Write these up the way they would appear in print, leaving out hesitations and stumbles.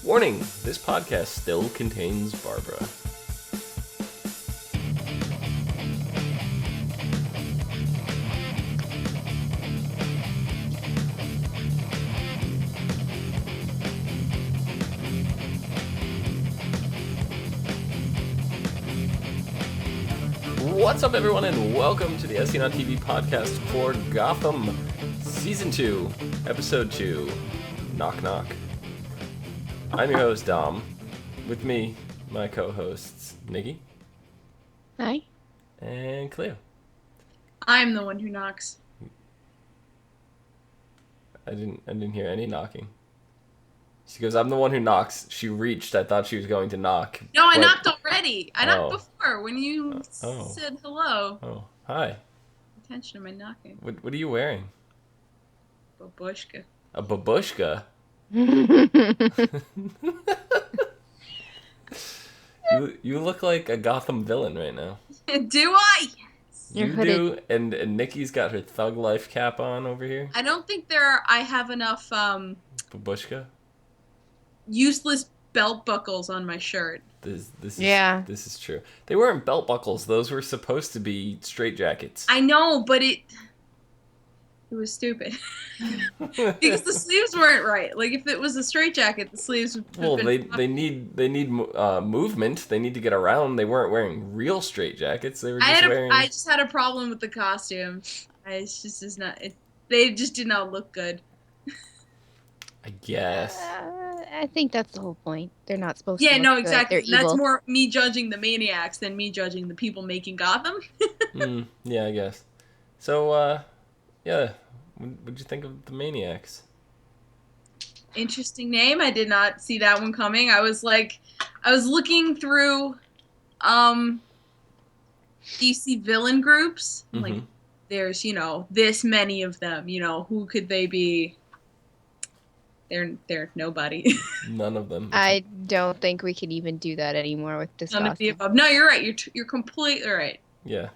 Warning, this podcast still contains Barbara. What's up, everyone, and welcome to the ASOTV podcast for Gotham, Season 2, Episode 2, Knock Knock. I'm your host, Dom. With me, my co-hosts, Nikki. Hi. And Cleo. I'm the one who knocks. I didn't hear any knocking. She goes, I'm the one who knocks. She reached. I thought she was going to knock. No, I knocked already. I knocked Oh. before when you Oh. said hello. Oh, hi. Attention to my knocking. What are you wearing? Babushka. A babushka? You look like a Gotham villain right now. Do I? You're You hooded. do, and Nikki's got her thug life cap on over here. I don't think I have enough Babushka? useless belt buckles on my shirt. This is true. They weren't belt buckles. Those were supposed to be straitjackets. I know, but it was stupid. Because the sleeves weren't right. Like, if it was a straitjacket, the sleeves would have Well, been... they need movement. They need to get around. They weren't wearing real straitjackets. They were just wearing. I just had a problem with the costume. It's just is not. They just did not look good. I guess. I think that's the whole point. They're not supposed to Yeah, look no, good. exactly. They're evil. That's more me judging the maniacs than me judging the people making Gotham. Yeah, I guess. So, yeah. What'd you think of the Maniacs? Interesting name. I did not see that one coming. I was looking through DC villain groups. Mm-hmm. Like, there's, this many of them. Who could they be? They're nobody. None of them. I don't think we can even do that anymore with this None of the costume. above. No, you're right. You're completely right. Yeah.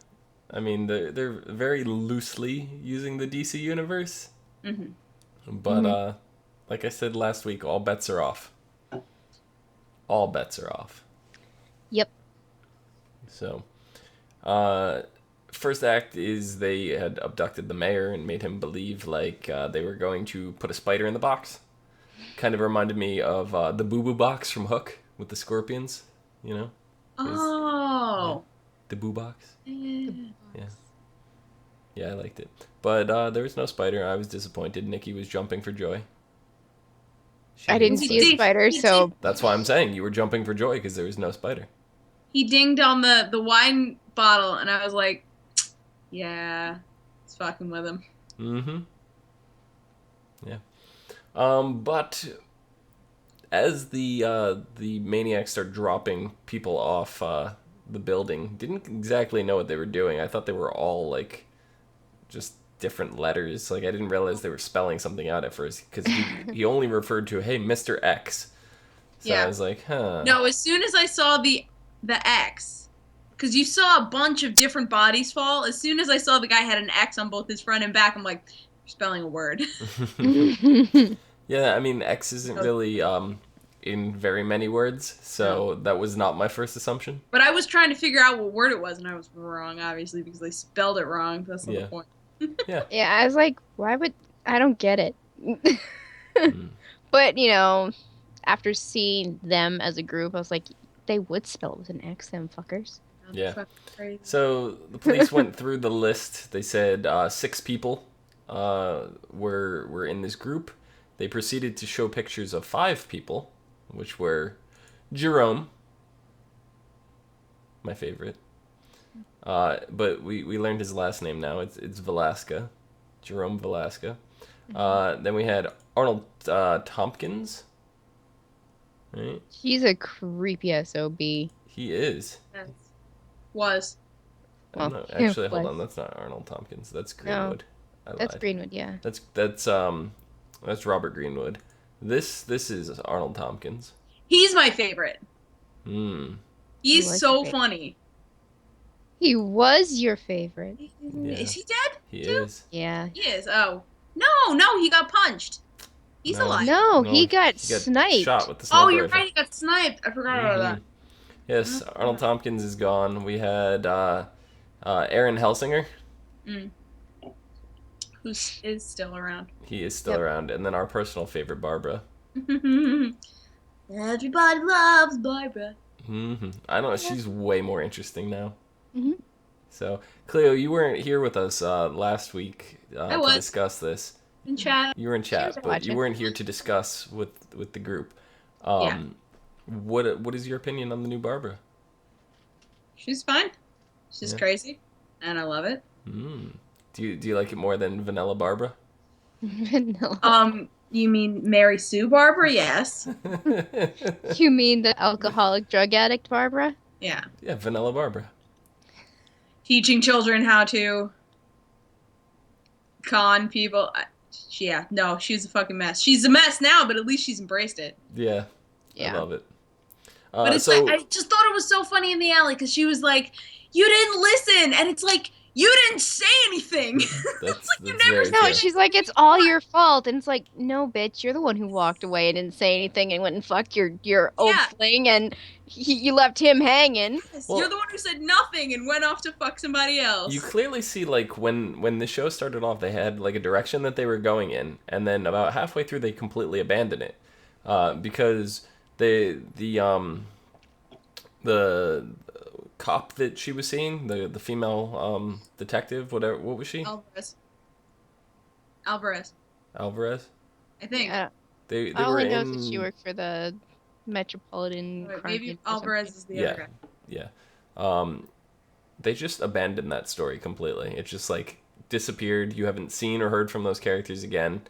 I mean, they're very loosely using the DC universe. Mm-hmm. But, like I said last week, all bets are off. All bets are off. Yep. So, first act is they had abducted the mayor and made him believe, like, they were going to put a spider in the box. Kind of reminded me of the Boo Boo box from Hook with the scorpions, you know? Oh. The Boo box. Yeah. Yeah, I liked it. But there was no spider. I was disappointed. Nikki was jumping for joy. I didn't She see a spider, so That's why I'm saying you were jumping for joy, because there was no spider. He dinged on the wine bottle, and I was like, yeah, it's fucking with him. Mm-hmm. Yeah. But as the maniacs start dropping people off the building, didn't exactly know what they were doing. I thought they were all, like, just different letters. Like, I didn't realize they were spelling something out at first, because he only referred to, hey, Mr. X. So Yeah. I was like, huh. No, as soon as I saw the X, because you saw a bunch of different bodies fall, as soon as I saw the guy had an X on both his front and back, I'm like, you're spelling a word. Yeah, I mean, X isn't really in very many words, so that was not my first assumption. But I was trying to figure out what word it was, and I was wrong, obviously, because they spelled it wrong. That's not Yeah. the point. yeah, I was like, I don't get it. But, after seeing them as a group, I was like, they would spell it with an X, them fuckers. Yeah. Fucking crazy. So the police went through the list. They said 6 people were in this group. They proceeded to show pictures of 5 people, which were Jerome, my favorite. But we learned his last name now. It's Velasca, Jerome Velasca. Then we had Arnold Tompkins. Right? He's a creepy SOB. He is. Was. Well, No, actually, it hold was. on. That's not Arnold Tompkins. That's Greenwood. I That's lied. Greenwood, yeah. That's Robert Greenwood. This is Arnold Tompkins. He's my favorite. Hmm. He's He was so your favorite. funny. He was your favorite. Yeah. Is he dead? He too? is. Yeah. He is. Oh. No, he got punched. He's No. alive. No, No, he got he got sniped. shot with the sniper Oh, you're rifle. right. He got sniped. I forgot about that. Yes, Arnold Tompkins is gone. We had Aaron Helsinger. Mm. Who is still around? He is still Yep. around. And then our personal favorite, Barbara. Everybody loves Barbara. I know, she's way more interesting now. hmm So, Cleo, you weren't here with us last week I to was. discuss this. In chat. You were in was chat, but you watching. weren't here to discuss with the group. Yeah. What is your opinion on the new Barbara? She's fine. She's Yeah. crazy, and I love it. Do you like it more than Vanilla Barbara? No. You mean Mary Sue Barbara? Yes. You mean the alcoholic drug addict Barbara? Yeah. Yeah, Vanilla Barbara. Teaching children how to con people. Yeah, no, she's a fucking mess. She's a mess now, but at least she's embraced it. Yeah, Yeah. I love it. But it's so like, I just thought it was so funny in the alley because she was like, "You didn't listen," and it's like, "You didn't say anything." that's you that's never very said No, true. she's like, it's all your fault. And it's like, no, bitch, you're the one who walked away and didn't say anything and went and fucked your old Yeah. fling and you left him hanging. Yes, Well- you're the one who said nothing and went off to fuck somebody else. You clearly see, like, when the show started off, they had like a direction that they were going in, and then about halfway through, they completely abandoned it because the cop that she was seeing, the female detective, whatever, what was she? Alvarez, Alvarez. I think. Yeah. They All were I know in. is that she worked for the Metropolitan Wait, Crime maybe Unit or Alvarez something. is the Yeah. other guy. Yeah. They just abandoned that story completely. It just like disappeared. You haven't seen or heard from those characters again.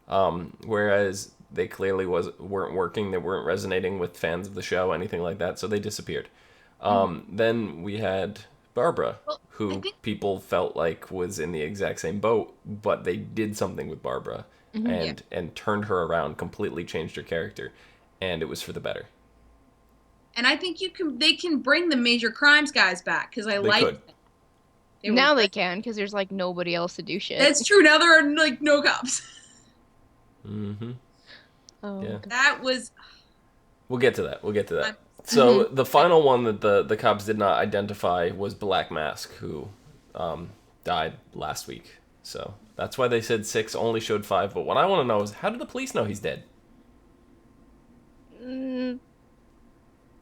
Whereas they clearly weren't working. They weren't resonating with fans of the show, anything like that. So they disappeared. Then we had Barbara, Well, I who think- people felt like was in the exact same boat, but they did something with Barbara and turned her around, completely changed her character, and it was for the better. And I think they can bring the major crimes guys back because I like. could. Now they can because there's like nobody else to do shit. That's true. Now there are like no cops. Mm-hmm. Oh, Yeah. God. That was. We'll get to that. So the final one that the cops did not identify was Black Mask, who died last week. So that's why they said 6, only showed 5. But what I want to know is, how did the police know he's dead?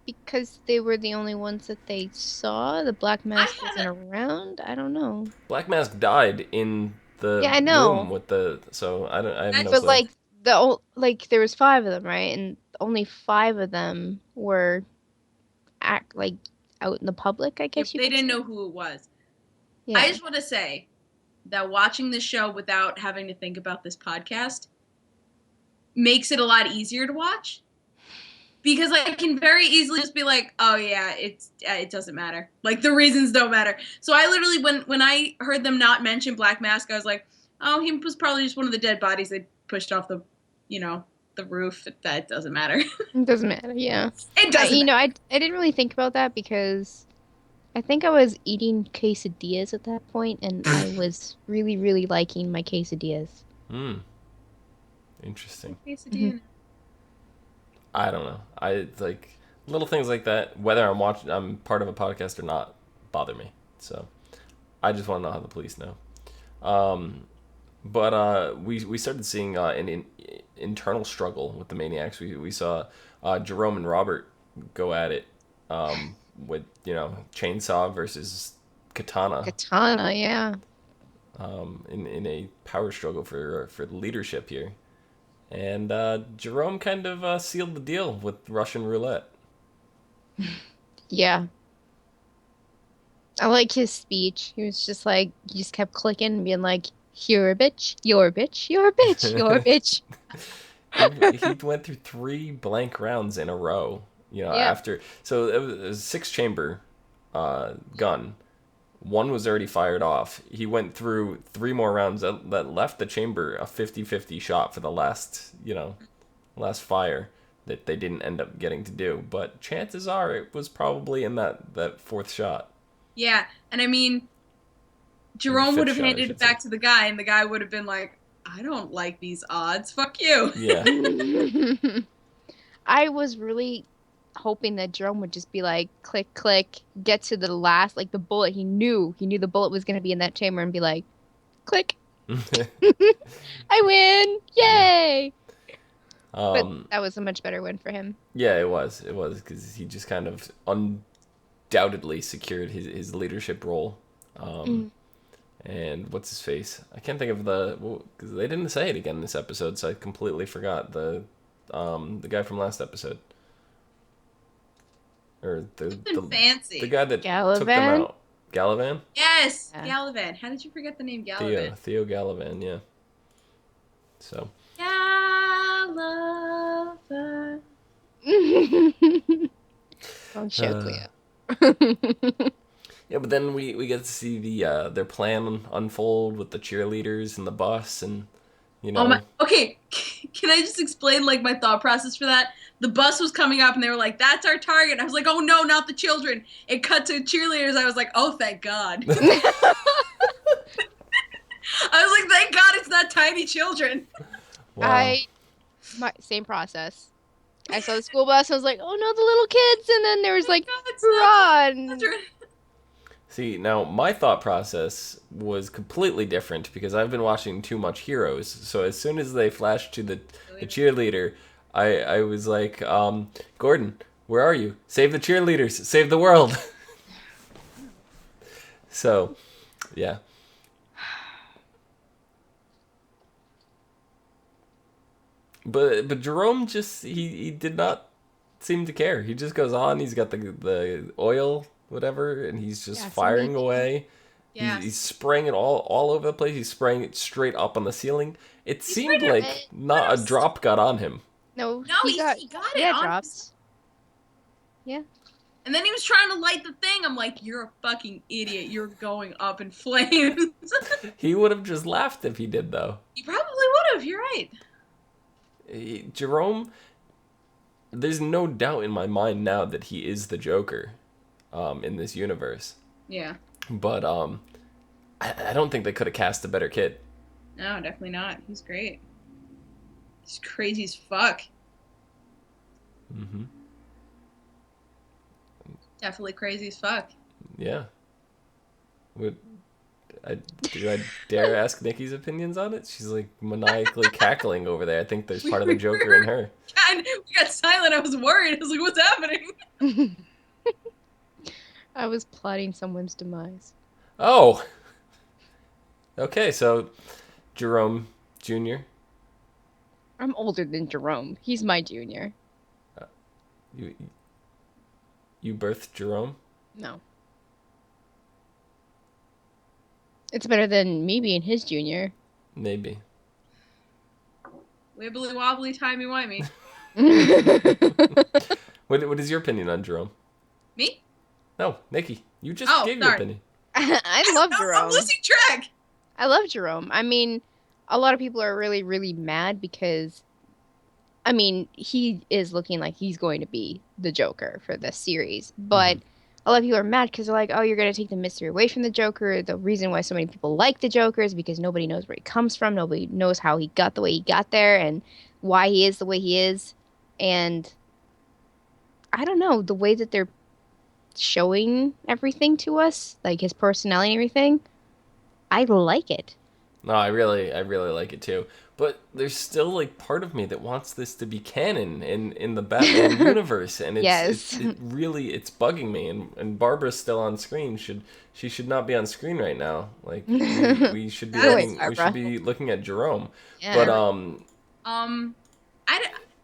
Because they were the only ones that they saw. The Black Mask had wasn't around. I don't know. Black Mask died in the Yeah, I know. room with the. So I have no But clue. like there was 5 of them, right? And only 5 of them were out in the public, I guess you They could didn't say. know who it was. Yeah. I just want to say that watching this show without having to think about this podcast makes it a lot easier to watch. Because I can very easily just be like, oh yeah, it doesn't matter. Like the reasons don't matter. So I literally, when I heard them not mention Black Mask, I was like, oh, he was probably just one of the dead bodies they pushed off the roof. That doesn't matter. It doesn't matter, yeah. It doesn't. I didn't really think about that because I think I was eating quesadillas at that point, and I was really, really liking my quesadillas. Interesting. Quesadilla. I don't know. I like little things like that. Whether I'm part of a podcast or not, bother me. So I just want to know how the police know. But we started seeing an internal struggle with the Maniacs. We saw Jerome and Robert go at it with chainsaw versus katana. Katana, yeah. In a power struggle for the leadership here. And Jerome kind of sealed the deal with Russian roulette. Yeah. I like his speech. He was just like, he just kept clicking and being like, you're a bitch, you're a bitch, you're a bitch, you're a bitch. He went through 3 blank rounds in a row. Yeah. After. So it was a 6-chamber gun. 1 was already fired off. He went through 3 more rounds that left the chamber a 50-50 shot for the last fire that they didn't end up getting to do. But chances are it was probably in that 4th shot. Yeah, and I mean, Jerome would have Fifth shot, I handed should it back to the guy, and the guy would have been like, I don't like these odds. Fuck you. Yeah. I was really hoping that Jerome would just be like, click, click, get to the last, like the bullet. He knew the bullet was going to be in that chamber and be like, click, I win, yay! But that was a much better win for him. Yeah, it was because he just kind of undoubtedly secured his leadership role. And what's his face? I can't think of because they didn't say it again in this episode, so I completely forgot the guy from last episode, or the fancy. the guy that Galavan? took them out. Galavan? Yes, Yeah. Galavan. How did you forget the name Galavan? Theo Galavan, yeah. So. Galavan. Don't show Cleo. Yeah, but then we get to see their plan unfold with the cheerleaders and the bus, and Oh my. Okay, can I just explain like my thought process for that? The bus was coming up and they were like, "That's our target." I was like, "Oh no, not the children!" It cut to cheerleaders. I was like, "Oh, thank God." I was like, "Thank God it's not tiny children." Wow. Same process. I saw the school bus. I was like, "Oh no, the little kids!" And then there was like, God, it's "Hurrah!" not children. See, now my thought process was completely different because I've been watching too much Heroes. So as soon as they flashed to the cheerleader, I was like, Gordon, where are you? Save the cheerleaders, save the world. So, yeah. But Jerome just he did not seem to care. He just goes on. He's got the oil, whatever, and he's just firing away. Yeah. He's spraying it all over the place. He's spraying it straight up on the ceiling. It seemed like not a drop got on him. No, he got it on drops. Yeah. And then he was trying to light the thing. I'm like, "You're a fucking idiot. You're going up in flames." He would have just laughed if he did, though. He probably would have. You're right. Jerome, there's no doubt in my mind now that he is the Joker in this universe. Yeah. But I don't think they could have cast a better kid. No, definitely not. He's great. He's crazy as fuck. Mm-hmm. Definitely crazy as fuck. Yeah. Do I dare ask Nikki's opinions on it? She's like maniacally cackling over there. I think there's part of the Joker in her. God, we got silent. I was worried. I was like, "What's happening?" I was plotting someone's demise. Oh. Okay, so Jerome Jr. I'm older than Jerome. He's my junior. You birthed Jerome? No. It's better than me being his junior. Maybe. Wibbly wobbly, timey wimey. What is your opinion on Jerome? Me? No, Nikki. You just gave your opinion. I love Jerome. I'm losing track. I love Jerome. I mean, a lot of people are really, really mad because, I mean, he is looking like he's going to be the Joker for this series. But a lot of people are mad because they're like, "Oh, you're going to take the mystery away from the Joker. The reason why so many people like the Joker is because nobody knows where he comes from. Nobody knows how he got the way he got there and why he is the way he is." And I don't know, the way that they're showing everything to us, like his personality and everything, I like it. No, I really like it too. But there's still like part of me that wants this to be canon in the Batman universe, and it's bugging me. And Barbara's still on screen. She should not be on screen right now. Like we should be looking at Jerome. Yeah. But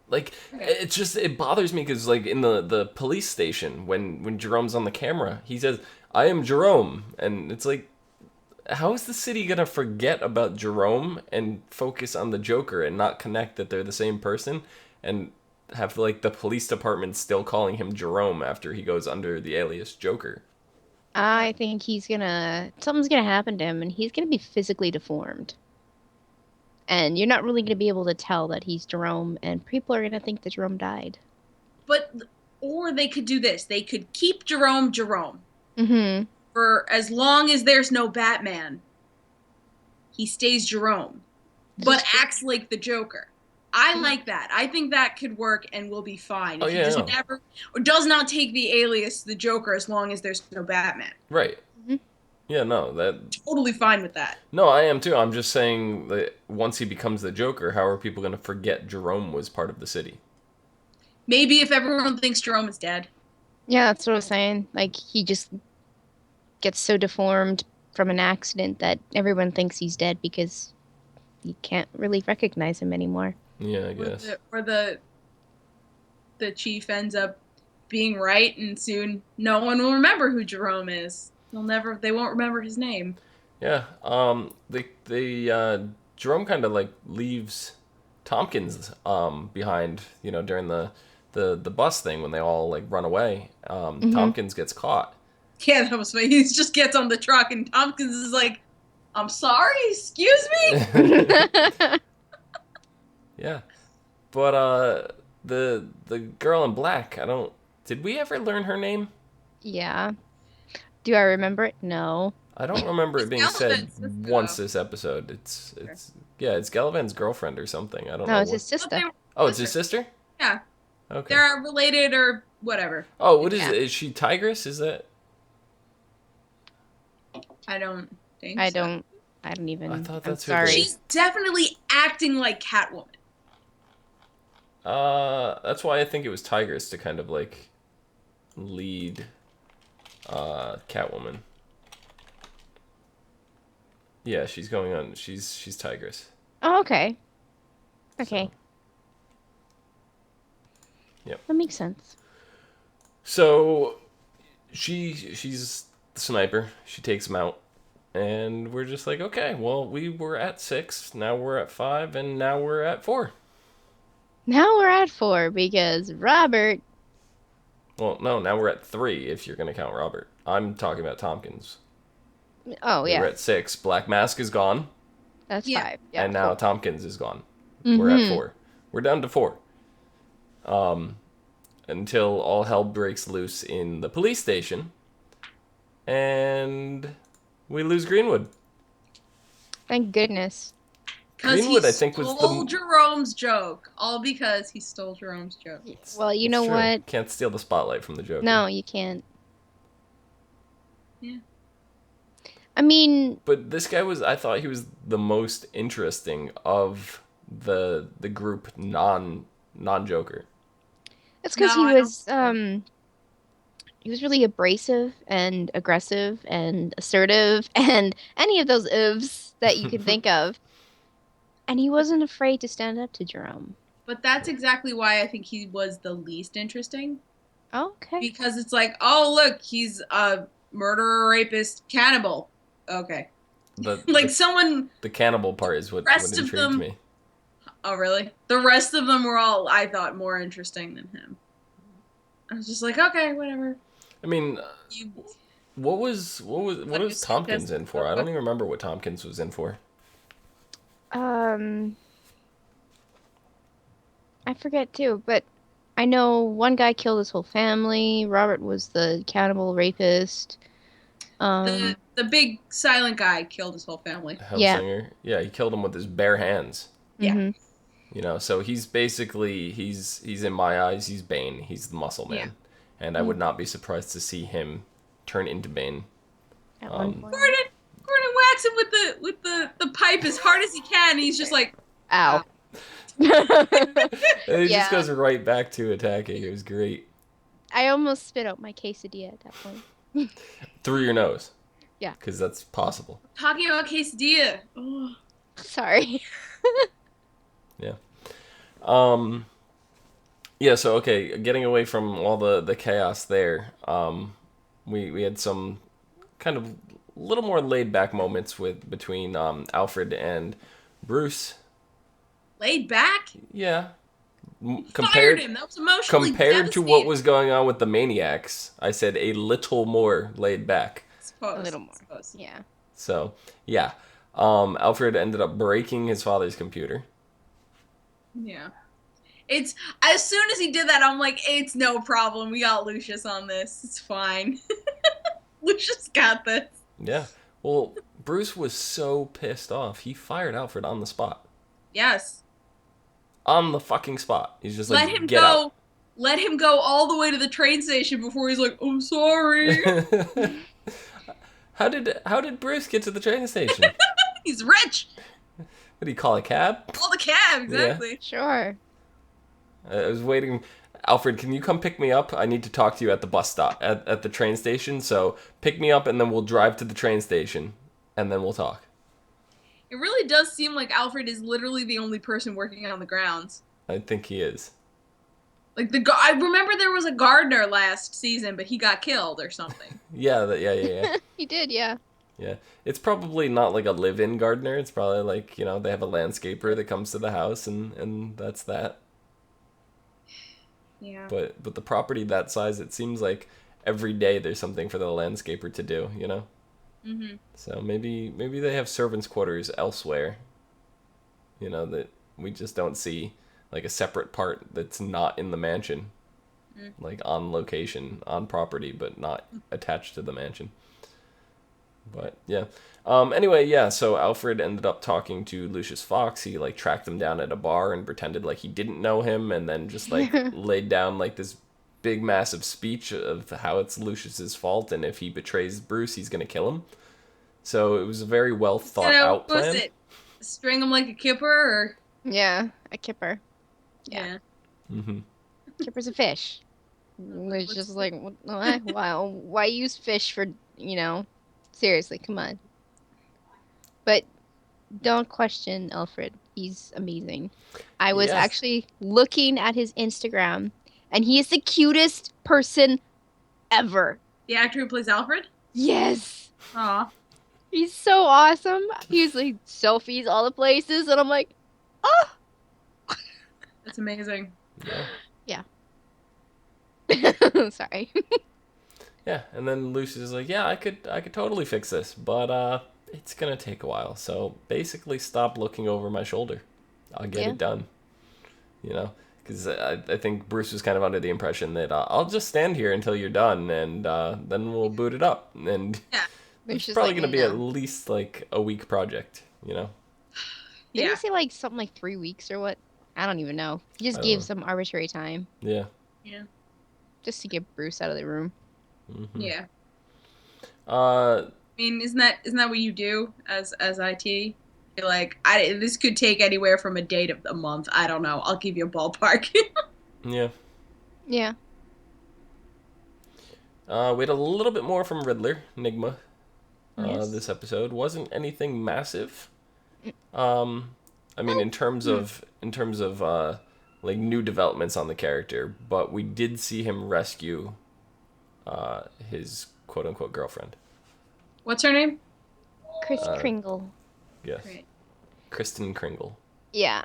like it's just it bothers me because like in the police station when Jerome's on the camera, he says, "I am Jerome," and it's like, how is the city gonna forget about Jerome and focus on the Joker and not connect that they're the same person and have like the police department still calling him Jerome after he goes under the alias Joker? I think something's gonna happen to him and he's gonna be physically deformed. And you're not really gonna be able to tell that he's Jerome, and people are gonna think that Jerome died. Or they could do this. They could keep Jerome. Mm-hmm. For as long as there's no Batman, he stays Jerome. but acts like the Joker. I like that. I think that could work and will be fine. Oh, If he yeah, just no. never, or does not take the alias the Joker as long as there's no Batman. Right. Mhm. Yeah, no, Totally fine with that. No, I am too. I'm just saying that once he becomes the Joker, how are people going to forget Jerome was part of the city? Maybe if everyone thinks Jerome is dead. Yeah, that's what I was saying. Like, he just gets so deformed from an accident that everyone thinks he's dead because you can't really recognize him anymore. Yeah, I guess. Or the chief ends up being right, and soon no one will remember who Jerome is. They won't remember his name. Yeah. Jerome kind of like leaves Tompkins behind, during the bus thing when they all like run away. Tompkins gets caught. Yeah, that was funny. He just gets on the truck, and Tompkins is like, "I'm sorry, excuse me." Yeah. But the girl in black, did we ever learn her name? Yeah. Do I remember it? No. I don't remember it being It's said Gallivant's sister, once though. this episode. It's Gallivant's girlfriend or something. I don't No, know it's his But sister. they were Oh, it's his sister? Yeah, Okay. they're related or whatever. Oh, what is Yeah. it? Is she Tigress? Is that? I don't think I so. don't even. I thought I'm that's who sorry. they- She's definitely acting like Catwoman. That's why I think it was Tigress to kind of like lead Catwoman. Yeah, she's going on. She's Tigress. Oh, okay. Okay. So, yep. That makes sense. So she's the sniper. She takes him out. And we're just like, okay, well, we were at 6, now we're at 5, and now we're at 4. Now we're at 4 because Robert. Well, no, now we're at 3 if you're going to count Robert. I'm talking about Tompkins. Oh, We were yeah. at 6. Black Mask is gone. That's Yeah. 5. Yeah. And now cool. Tompkins is gone. We're at Mhm. 4. We're down to 4. Until all hell breaks loose in the police station. And we lose Greenwood. Thank goodness. Because Greenwood, he I think, was stole the... Jerome's joke. All because he stole Jerome's joke. Well, you It's know true. what? Can't steal the spotlight from the Joker. No, you can't. Yeah. I mean, But this guy I thought he was the most interesting of the group non-Joker. it's because No, I he was really abrasive and aggressive and assertive and any of those ifs that you can think of. And he wasn't afraid to stand up to Jerome. But that's exactly why I think he was the least interesting. Okay. Because it's like, oh, look, he's a murderer, rapist, cannibal. Okay. But Like someone, the cannibal part is what Rest of intrigued them- me. oh, really? The rest of them were all, I thought, more interesting than him. I was just like, okay, whatever. I mean, You, what was Tompkins in for? I don't even remember what Tompkins was in for. I forget too, but I know one guy killed his whole family. Robert was the cannibal rapist. the big silent guy killed his whole family. Yeah. Hellsinger. Yeah, he killed him with his bare hands. Yeah. mhm. So he's basically he's in my eyes he's Bane. He's the Muscle Man, Yeah. and I would not be surprised to see him turn into Bane. At one point. Gordon whacks him with the pipe as hard as he can, and he's just like, Ow. And it Yeah. just goes right back to attacking. It was great. I almost spit out my quesadilla at that point. Through your nose. Yeah. Because that's possible. talking about quesadilla. Oh. Sorry. Yeah. Yeah, so okay, getting away from all the chaos there, we had some kind of little more laid back moments between Alfred and Bruce. Laid back? Yeah. Fired Compared him. That was emotionally compared to what devastating. was going on with the Maniacs, I said a little more laid back. Suppose, A little more. suppose. Yeah. So, yeah. Alfred ended up breaking his father's computer. Yeah. It's as soon as he did that, I'm like, it's no problem. We got Lucius on this. It's fine. Lucius got this. Yeah. Well, Bruce was so pissed off, he fired Alfred on the spot. Yes. On the fucking spot. He's just Let like, him get go. out. Let him go all the way to the train station before he's like, I'm sorry. How did Bruce get to the train station? He's rich. What do you call a cab? Call the cab, exactly. Sure. I was waiting. Alfred, can you come pick me up? I need to talk to you at the bus stop, at the train station. So pick me up and then we'll drive to the train station and then we'll talk. It really does seem like Alfred is literally the only person working on the grounds. I think he is. Like I remember there was a gardener last season, but he got killed or something. Yeah. He did, yeah. Yeah. It's probably not like a live-in gardener. It's probably like, they have a landscaper that comes to the house and that's that. Yeah. But the property that size, it seems like every day there's something for the landscaper to do, Mm-hmm. So maybe they have servants' quarters elsewhere, that we just don't see, like a separate part that's not in the mansion, like on location, on property, but not attached to the mansion. But yeah. Anyway, yeah, so Alfred ended up talking to Lucius Fox. He like tracked him down at a bar and pretended like he didn't know him, and then just like laid down like this big massive speech of how it's Lucius's fault, and if he betrays Bruce, he's gonna kill him. So it was a very well thought out plan. Was it string him like a kipper or? Yeah, a kipper. Yeah. Mm-hmm. Kipper's a fish. It's just like, why use fish for, seriously, come on. But don't question Alfred. He's amazing. I was actually looking at his Instagram, and he is the cutest person ever. The actor who plays Alfred? Yes. Aw. He's so awesome. He's like selfies all the places, and I'm like, oh. That's amazing. Yeah. Sorry. Yeah, and then Lucius is like, yeah, I could totally fix this, but it's gonna take a while. So basically, stop looking over my shoulder. I'll get it done. Because I think Bruce was kind of under the impression that I'll just stand here until you're done, and then we'll boot it up. And it's probably gonna be at least like a week project. Didn't he say like something like 3 weeks or what? I don't even know. He just gave some arbitrary time. Yeah. Just to get Bruce out of the room. Mm-hmm. Yeah. I mean, isn't that what you do as IT? You're like, this could take anywhere from a day to a month. I don't know. I'll give you a ballpark. Yeah. Yeah. We had a little bit more from Riddler, Enigma. Yes. This episode wasn't anything massive. I mean, in terms of like new developments on the character, but we did see him rescue his quote unquote girlfriend. What's her name? Chris Kringle. Yes. Great. Kristen Kringle. Yeah.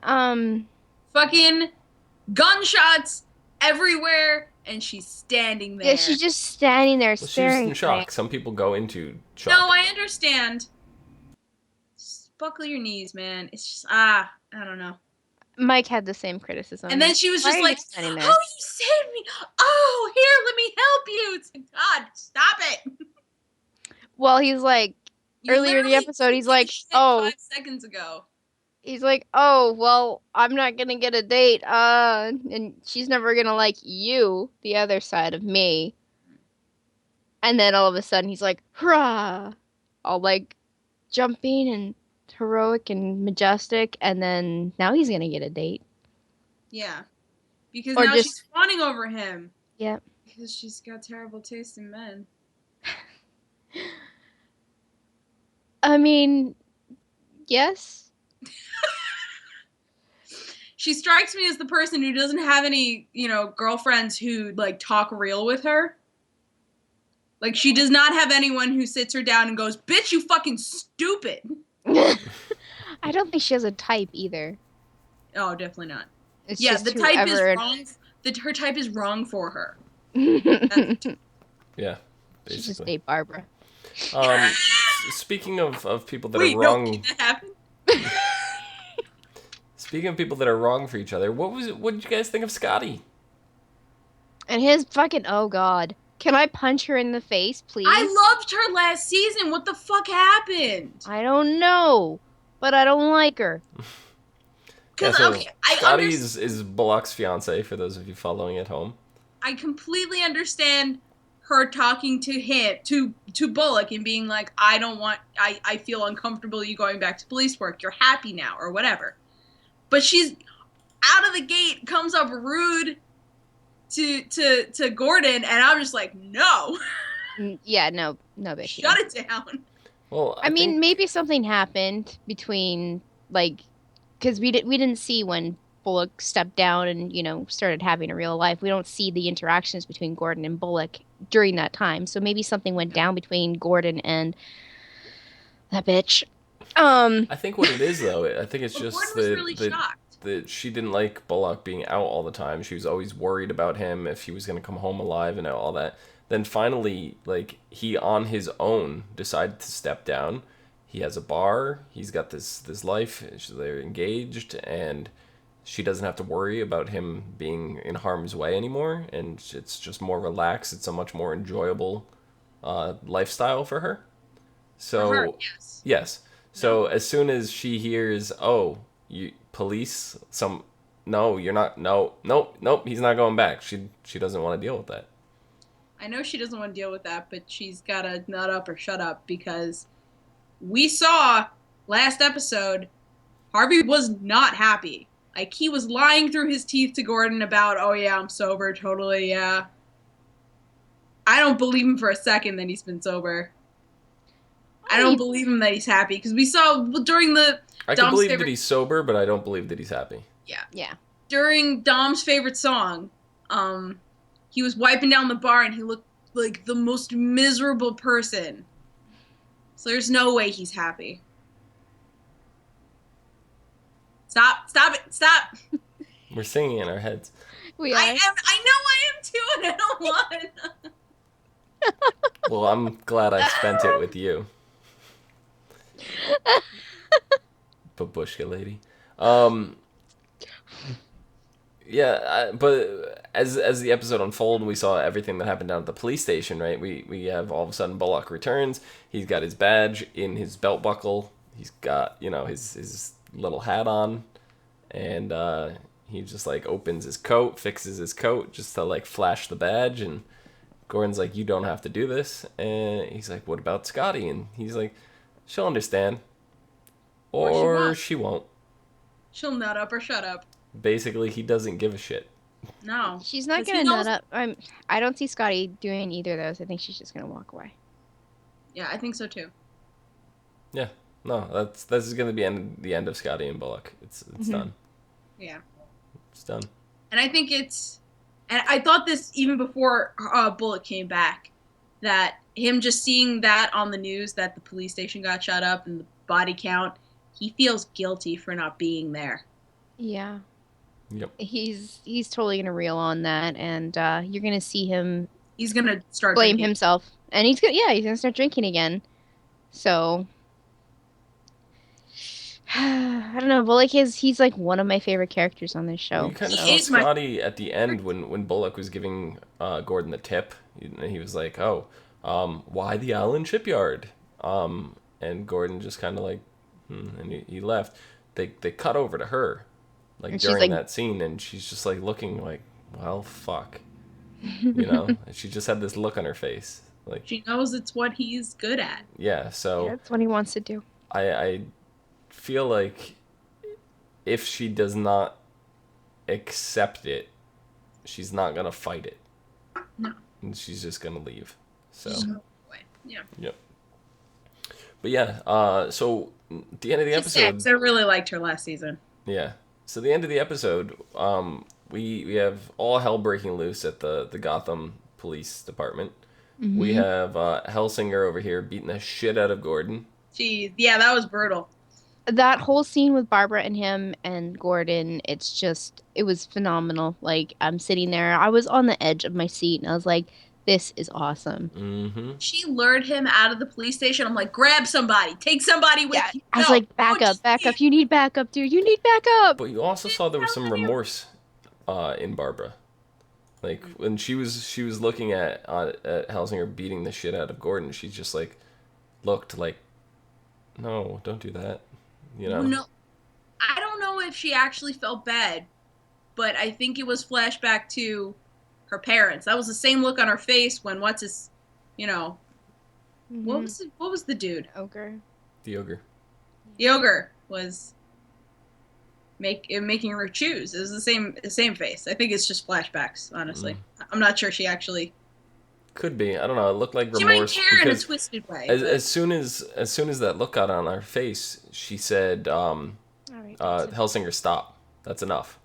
Fucking gunshots everywhere, and she's standing there. Yeah, she's just standing there Well, staring. she's in shock. Some people go into shock. No, I understand. Just buckle your knees, man. It's just I don't know. Mike had the same criticism. And then she was Why just are like, you standing there? "Oh, you saved me! Oh, here, let me help you!" It's like, God, stop it! Well, he's like, You earlier in the literally episode, he's told me like, the shit "Oh." 5 seconds ago. He's like, "Oh, well, I'm not gonna get a date, and she's never gonna like you, the other side of me." And then all of a sudden, he's like, "Hurrah!" All like jumping and heroic and majestic, and then now he's gonna get a date. Yeah, because Or now just- she's fawning over him. Yep. Because she's got terrible taste in men. I mean, yes. She strikes me as the person who doesn't have any, girlfriends who like talk real with her. Like, she does not have anyone who sits her down and goes, "Bitch, you fucking stupid." I don't think she has a type either. Oh, definitely not. It's Yeah, just the type is whoever- wrong. Her type is wrong for her. Yeah, She just basically. date Barbara. Speaking of people that Wait, are wrong. no, did that happen? Speaking of people that are wrong for each other, what did you guys think of Scotty? And his fucking, oh god. Can I punch her in the face, please? I loved her last season. What the fuck happened? I don't know, but I don't like her. Because so okay, I Scotty understand. is Bullock's fiance, for those of you following at home. I completely understand her talking to him to Bullock and being like, I feel uncomfortable you going back to police work. You're happy now or whatever. But she's out of the gate, comes up rude to Gordon, and I'm just like, no. Yeah, no big Shut deal. it down. Well, I mean, maybe something happened between like, because we didn't see when Bullock stepped down and started having a real life. We don't see the interactions between Gordon and Bullock during that time. So maybe something went down between Gordon and that bitch. I think what it is, though, I think it's But just Gordon was really shocked. that she didn't like Bullock being out all the time. She was always worried about him, if he was going to come home alive and all that. Then finally, like, he on his own decided to step down. He has a bar. He's got this life. They're engaged, and she doesn't have to worry about him being in harm's way anymore. And it's just more relaxed. It's a much more enjoyable lifestyle for her. So, For her, yes. yes. So as soon as she hears, oh, you police, no, you're not, no, nope, nope, he's not going back. She doesn't want to deal with that. I know she doesn't want to deal with that, but she's got to nut up or shut up, because we saw last episode Harvey was not happy. Like, he was lying through his teeth to Gordon about, oh yeah, I'm sober, totally, yeah. I don't believe him for a second that he's been sober. I don't believe him that he's happy, because we saw during the I can believe that he's sober, but I don't believe that he's happy. Yeah. During Dom's favorite song, he was wiping down the bar and he looked like the most miserable person. So there's no way he's happy. Stop it, stop. We're singing in our heads. We are. I know I am too, and I don't want. Well, I'm glad I spent it with you. Babushka lady. Yeah, but as the episode unfolded, we saw everything that happened down at the police station, right? We have all of a sudden Bullock returns. He's got his badge in his belt buckle. He's got, his little hat on. And he just, like, opens his coat, fixes his coat just to, like, flash the badge. And Gordon's like, you don't have to do this. And he's like, what about Scotty? And he's like, she'll understand. Or she won't. She'll nut up or shut up. Basically, he doesn't give a shit. No. She's not gonna nut up. I don't see Scotty doing either of those. I think she's just gonna walk away. Yeah, I think so too. Yeah. No, this is gonna be the end of Scotty and Bullock. It's done. Yeah. It's done. And I think and I thought this even before Bullock came back, that him just seeing that on the news, that the police station got shot up and the body count, he feels guilty for not being there. Yeah. Yep. He's totally gonna reel on that, and you're gonna see him. He's gonna start blame drinking. himself, and he's gonna start drinking again. So I don't know. Bullock he's like one of my favorite characters on this show. You kind of He saw is Scotty at the end when Bullock was giving Gordon the tip. He was like, "Oh, why the Allen Shipyard?" And Gordon just kind of like, and he left. They cut over to her, like, and during that scene, and she's just like looking like, well, fuck, And she just had this look on her face, like She knows it's what he's good at. yeah. So that's what he wants to do. I feel like if she does not accept it, she's not gonna fight it. No. And she's just gonna leave. So Yeah. Yep. But yeah, so at the end of the episode, I really liked her last season. yeah. So the end of the episode, we have all hell breaking loose at the Gotham Police Department. Mm-hmm. We have Hellsinger over here beating the shit out of Gordon. Jeez, yeah, that was brutal. That whole scene with Barbara and him and Gordon, it was phenomenal. Like, I'm sitting there, I was on the edge of my seat, and I was like, this is awesome. Mm-hmm. She lured him out of the police station. I'm like, grab somebody, take somebody with you. I was like, back up. You need backup, dude. You need backup. But you also saw there was some remorse in Barbara. Like, when she was looking at Hellsinger beating the shit out of Gordon, she just, like, looked like, no, don't do that. No, I don't know if she actually felt bad, but I think it was flashback to her parents. That was the same look on her face when what was the dude? Ogre. The ogre. The ogre was making her choose. It was the same face. I think it's just flashbacks, honestly. I'm not sure she actually could be. I don't know. It looked like she might remorse care in a twisted way. as soon as that look got on her face, she said, All right, "Hellsinger, stop. That's enough."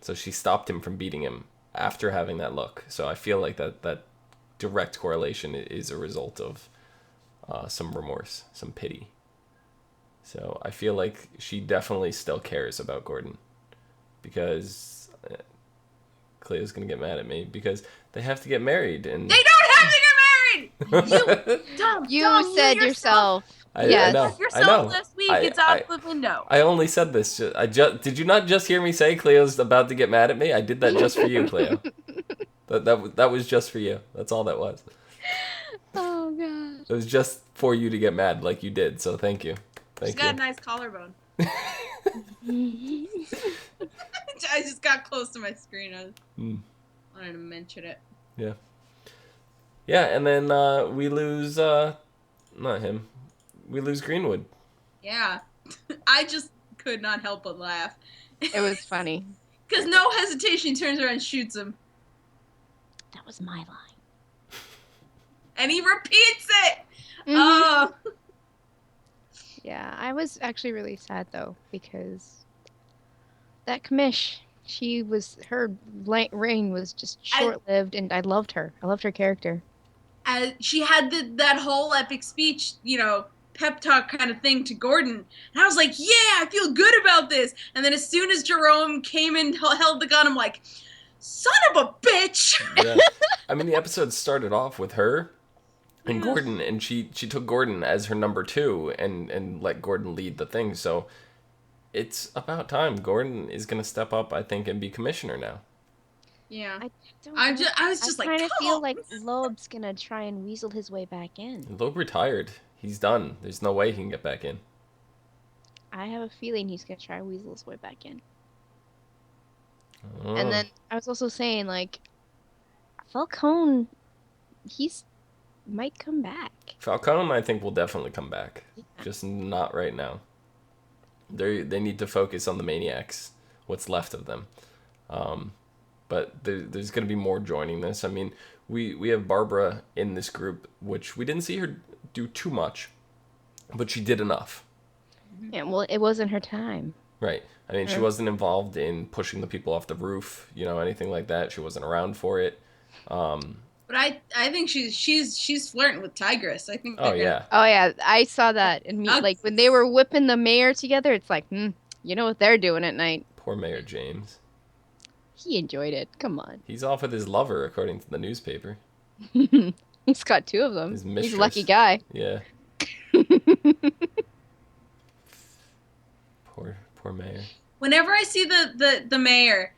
So she stopped him from beating him after having that look. So I feel like that direct correlation is a result of some remorse, some pity. So I feel like she definitely still cares about Gordon, because Cleo's gonna get mad at me because they have to get married, and they don't have to get married. You said yourself. I Yes. know. Yourself last week. It's out the window. I only said this. Did you not just hear me say Cleo's about to get mad at me? I did that just for you, Cleo. That was just for you. That's all that was. Oh god. It was just for you to get mad like you did. So thank you. She's got a nice collarbone. I just got close to my screen. I wanted to mention it. Yeah. Yeah, and then we lose. Not him. We lose Greenwood. Yeah. I just could not help but laugh. It was funny. Because no hesitation, he turns around and shoots him. That was my line. And he repeats it! Mhm. Oh. Yeah, I was actually really sad though, because that commish, her reign was just short-lived, and I loved her. I loved her character. She had that whole epic speech, pep talk kind of thing to Gordon. And I was like, yeah, I feel good about this. And then as soon as Jerome came and held the gun, I'm like, son of a bitch! Yeah. I mean, the episode started off with her and Gordon, and she took Gordon as her number 2 and let Gordon lead the thing. So it's about time. Gordon is going to step up, I think, and be commissioner now. Yeah. I was just like, kind of feel like Loeb's gonna try and weasel his way back in. Loeb retired. He's done. There's no way he can get back in. I have a feeling he's gonna try and weasel his way back in. Oh. And then I was also saying, like, Falcone, might come back. Falcone, I think, will definitely come back. Yeah. Just not right now. They need to focus on the Maniacs, what's left of them. But there's going to be more joining this. I mean, we have Barbara in this group, which we didn't see her do too much, but she did enough. Yeah, well, it wasn't her time. Right. I mean, she wasn't involved in pushing the people off the roof, anything like that. She wasn't around for it. But I think she's flirting with Tigress. I think. Oh yeah. Oh yeah, I saw that. And like when they were whipping the mayor together, it's like, you know what they're doing at night. Poor Mayor James. He enjoyed it. Come on. He's off with his lover, according to the newspaper. He's got 2 of them. He's a lucky guy. Yeah. Poor mayor. Whenever I see the mayor,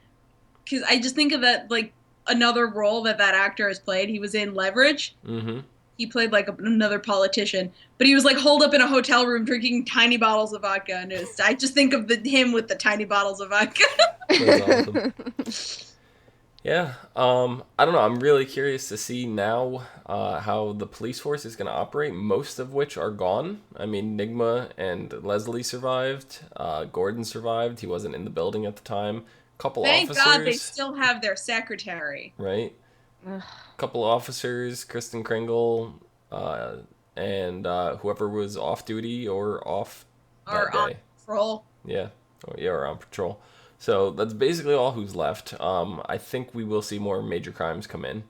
because I just think of that, like, another role that actor has played. He was in Leverage. Mm-hmm. He played like another politician, but he was like holed up in a hotel room drinking tiny bottles of vodka. And I just think of him with the tiny bottles of vodka. That's awesome. Yeah, I don't know. I'm really curious to see now how the police force is going to operate, most of which are gone. I mean, Nigma and Leslie survived. Gordon survived. He wasn't in the building at the time. Thank God they still have their secretary. Right. Couple officers, Kristen Kringle, and whoever was off duty or off that day. On patrol. Yeah. Or on patrol. So that's basically all who's left. I think we will see more major crimes come in.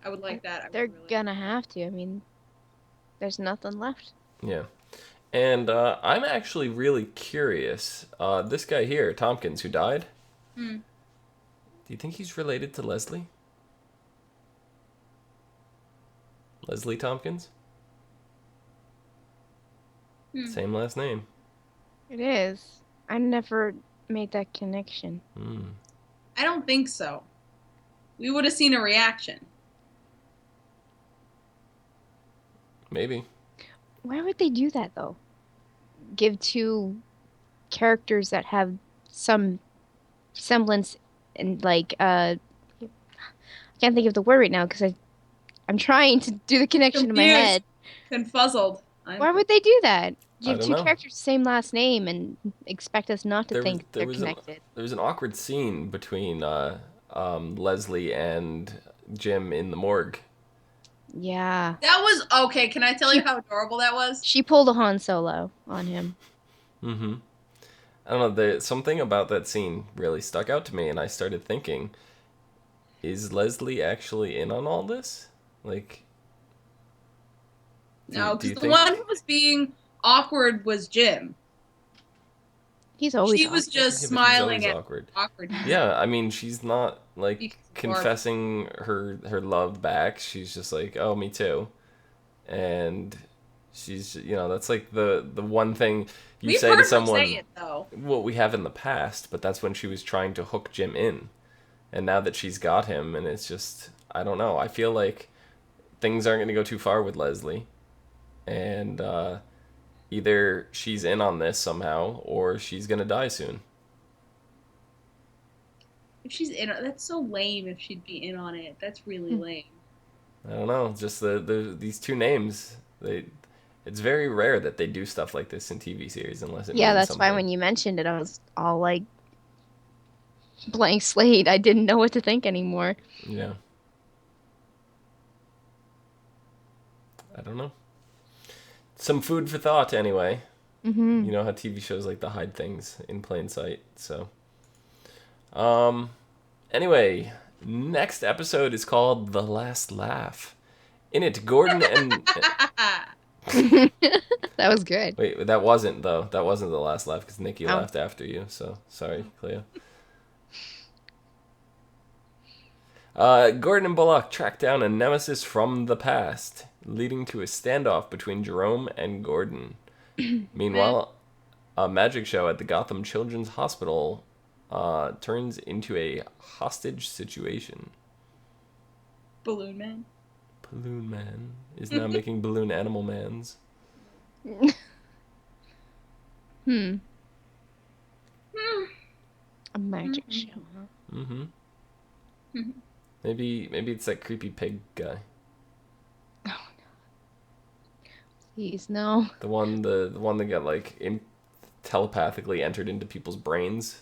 I would like that. They're gonna have to. I mean, there's nothing left. Yeah. And I'm actually really curious. This guy here, Tompkins, who died. Do you think he's related to Leslie? Leslie Tompkins? Same last name. It is. I never made that connection. I don't think so. We would have seen a reaction. Maybe. Why would they do that, though? Give 2 characters that have some semblance and like I can't think of the word right now because I'm trying to do the connection in my Confused. head. Confuzzled. Why would they do that? You I have don't two know. characters, same last name, and expect us not to There was think there they're was an connected. there was an awkward scene between Leslie and Jim in the morgue. Yeah. That was okay. Can I tell She you how adorable that was? she pulled a Han Solo on him. Mm-hmm. I don't know. Something about that scene really stuck out to me, and I started thinking, is Leslie actually in on all this? Like, No, do because you the one who think? was being awkward was Jim. He's always She was awkward. just Yeah, but he's smiling always at awkward. awkwardness. Yeah, I mean, she's not like Because it's adorable. confessing her love back. She's just like, oh, me too, and she's that's like the one thing you We've say to heard her say someone. it though. Well, we have in the past, but that's when she was trying to hook Jim in, and now that she's got him, and it's just I don't know. I feel like things aren't going to go too far with Leslie, and either she's in on this somehow, or she's going to die soon. If she's in, that's so lame. If she'd be in on it, that's really lame. I don't know. Just these two names. It's very rare that they do stuff like this in TV series unless it Yeah, means that's why something. when you mentioned it, I was all like blank slate. I didn't know what to think anymore. Yeah. I don't know. Some food for thought, anyway. Mm-hmm. You know how TV shows like to hide things in plain sight. So, um, anyway, next episode is called The Last Laugh. In it, Gordon and That was good. wait, that wasn't though. That wasn't the last laugh because Nikki Oh. laughed after you. So sorry, Cleo. Gordon and Bullock track down a nemesis from the past, leading to a standoff between Jerome and Gordon. Meanwhile, a magic show at the Gotham Children's Hospital turns into a hostage situation. Balloon Man. Balloon Man is now making balloon animal mans. Hmm. A magic show, huh? Mm-hmm. Maybe it's that creepy pig guy. Oh no. Please no. The one that got like telepathically entered into people's brains.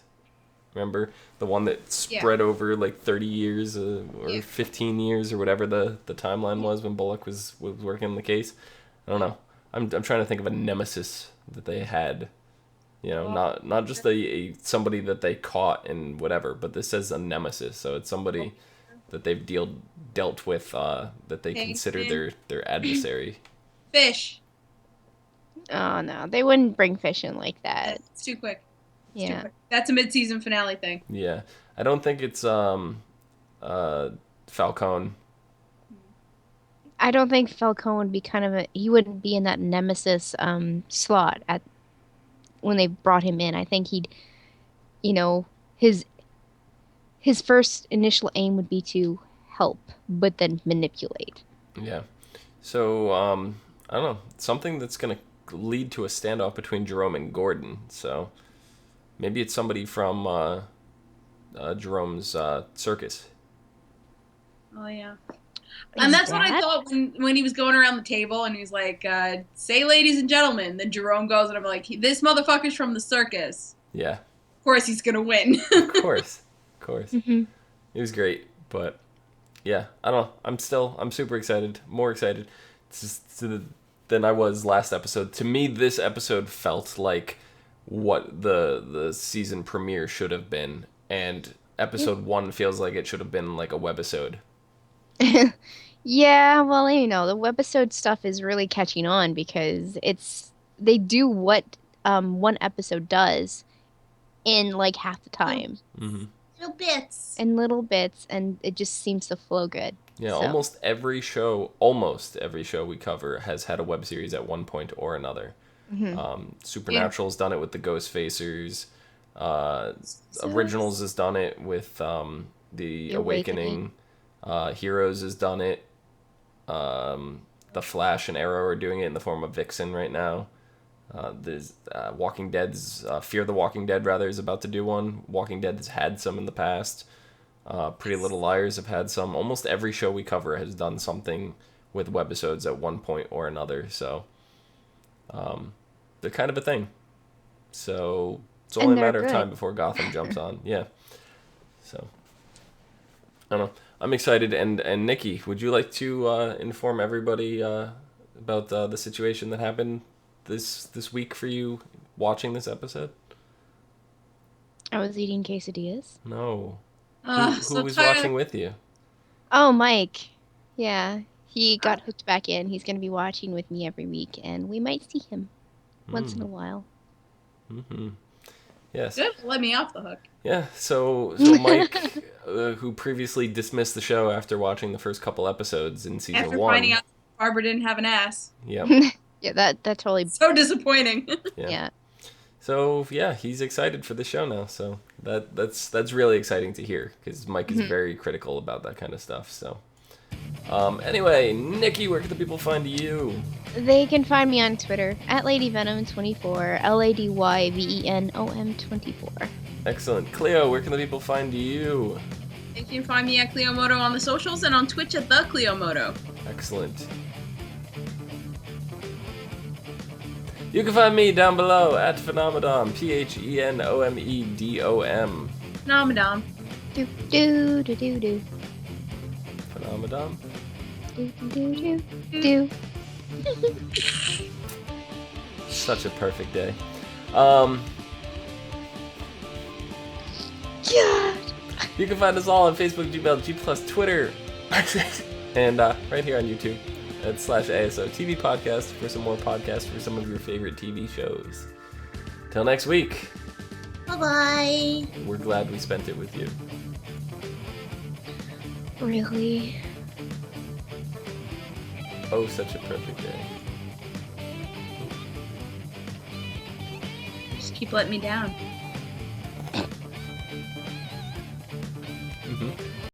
Remember the one that spread over like 30 years or 15 years or whatever the timeline was when Bullock was working on the case. I don't know. I'm trying to think of a nemesis that they had. You know, not just a somebody that they caught and whatever, but this says a nemesis, so it's somebody that they've dealt with that they consider their adversary. Fish. Oh no, they wouldn't bring fish in like that. It's too quick. Yeah. That's a mid-season finale thing. Yeah, I don't think it's Falcone. I don't think Falcone would be he wouldn't be in that nemesis slot at when they brought him in. I think he'd his first initial aim would be to help, but then manipulate. Yeah. So I don't know, something that's gonna lead to a standoff between Jerome and Gordon. So maybe it's somebody from Jerome's circus. Oh yeah. And that's what I thought when he was going around the table and he was like, say ladies and gentlemen. Then Jerome goes and I'm like, this motherfucker's from the circus. Yeah. Of course he's going to win. Of course. Mm-hmm. It was great. But yeah, I don't know. I'm super excited. More excited than I was last episode. To me, this episode felt like what the season premiere should have been. And episode 1 feels like it should have been like a webisode. Yeah, well, the webisode stuff is really catching on because they do what one episode does in like half the time. Mm-hmm. Little bits. And it just seems to flow good. Yeah, So. almost every show we cover has had a web series at one point or another. Mm-hmm. Supernatural's done it with the Ghost Facers. Originals has done it with the Awakening. Heroes has done it. The Flash and Arrow are doing it in the form of Vixen right now. There's Walking Dead's Fear the Walking Dead rather is about to do one. Walking Dead has had some in the past. Pretty Little Liars have had some. Almost every show we cover has done something with webisodes at one point or another. So they're kind of a thing. So it's only a matter of time before Gotham jumps on. Yeah. So I don't know. I'm excited. And Nikki, would you like to inform everybody about the situation that happened this week for you watching this episode? I was eating quesadillas. No. So who was tired. watching with you? Oh, Mike. Yeah, he got hooked back in. He's going to be watching with me every week, and we might see him once in a while. Mm-hmm. Yes. Good. Let me off the hook. Yeah. So Mike, who previously dismissed the show after watching the first couple episodes in season After 1. finding out Barbara didn't have an ass. Yep. Yeah, that totally. So disappointing. Yeah. So yeah, he's excited for the show now. So that's really exciting to hear because Mike is very critical about that kind of stuff. So anyway, Nikki, where can the people find you? They can find me on Twitter at LadyVenom24, LadyVenom24. Excellent. Cleo, where can the people find you? You can find me at Cleomoto on the socials and on Twitch at the Cleomoto. Excellent. You can find me down below at Phenomedom, Phenomedom. Nomadom. Do do do do do. Phenomedom. Do do do do. Such a perfect day. God. You can find us all on Facebook, Gmail, G+, Twitter, and right here on YouTube at /ASOTV podcast for some more podcasts for some of your favorite TV shows. Till next week. Bye-bye. We're glad we spent it with you. Really? Oh, such a perfect day. Just keep letting me down. Mm-hmm.